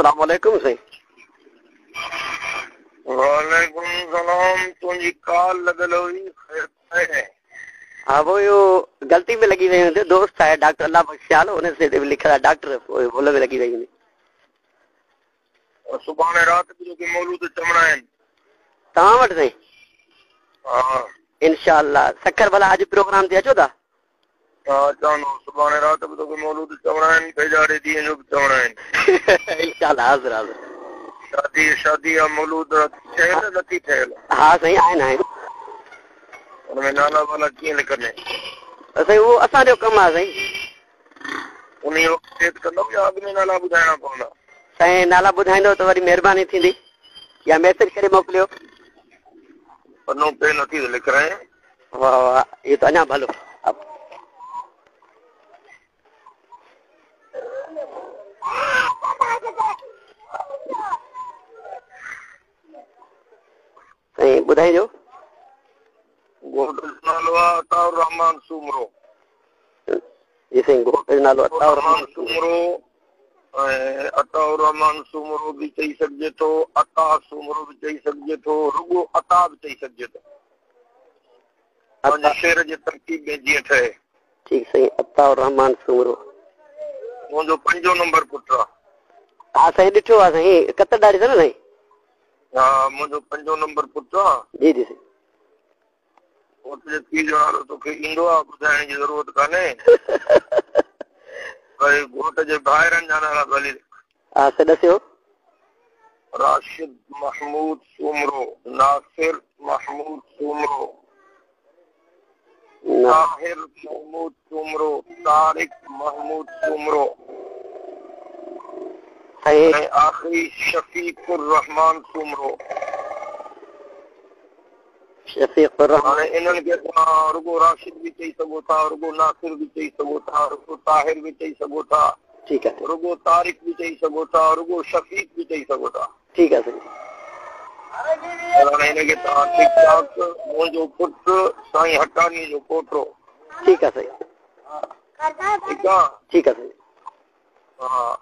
अस्सलाम वालेकुम साईं। वालेकुम सलाम। तुझी कॉल लगल हुई। हाँ वो यो गलती में लगी वही हूंदी। दोस्त है डॉक्टर अल्लाह बख्शियाल उन से लिखा डॉक्टर भूल में लगी वही हूंदी। सुभाणे रात जो के मौलूद चवणा आहिनि तव्हां वटि साईं? हाँ इंशाअल्लाह। सखर भला अॼु प्रोग्राम ते अचो था? हाँ चवंदो सुभाणे रात बि तोखे मौलूद चवणा आहिनि, बेजारे ॾींहं जो बि चवणा आहिनि। इंशाअल्लाह हाज़िर हाज़िर। शादी या मौलूद ठहियल नथी ठहियल? हाँ साईं आहिनि आहिनि। हुनमें नाला वाला कीअं लिखंदे? साईं उहो असांजो कमु आहे साईं। उन वक़्तु चेक कंदो या अॻु में नाला ॿुधाइणा पवंदा? साईं नाला ॿुधाईंदो त वरी महिरबानी थींदी, या मैसेज करे मोकिलियो। पनो पे नथी लिखाए। वाह वाह ये तो अञा भलो। साईं ॿुधाइजो। घोट जो नालो आहे अताउर रहमान सूमरो। जी साईं घोट जो नालो अताउर रहमान सूमरो। अताउर रहमान सूमरो भी चई सघिजे थो, अता सूमरो भी चई सघिजे थो, रुगो अता भी चई सघिजे थो। पंहिंजे शेर जे तरकीब में जीअं ठहे। ठीक साईं अताउर रहमान सूमरो। मुंहिंजो 5 नंबर पुट आहे। हा साईं ॾिठो आहे साईं। कतरदारी अथव न साईं? हा मुंहिंजो 5 नंबर पुट आहे। जी जी साईं। उते पीउ जो नालो तोखे ईंदो आहे, ॿुधाइण जी ज़रूरत कान्हे। भई घोट जे ॿाहिरनि जा नाला भली। हा साईं ॾसियो। राशिद महमूद सूमरो, नासिर महमूद सूमरो, ताहिर महमूद सूमरो, तारिक महमूद सूमरो ऐं आखिरी शफीकुर रहमान सूमरो। शफीकुर रहमान। हाणे इन्हनि खे तव्हां रुगो राशिद भी चई सघो था, रुगो नासिर भी चई सघो था, रुगो ताहिर भी चई सघो था, ठीक है, रुगो तारिक भी चई सघो था, रुगो शफीक भी चई सघो था। ठीक है साईं। हाणे हिनखे तव्हां ठीक ठाक मुंहिंजो पुटु साईं हटानी जो पोटो। ठीक है साईं। ठीकु आहे? ठीक है साईं। हा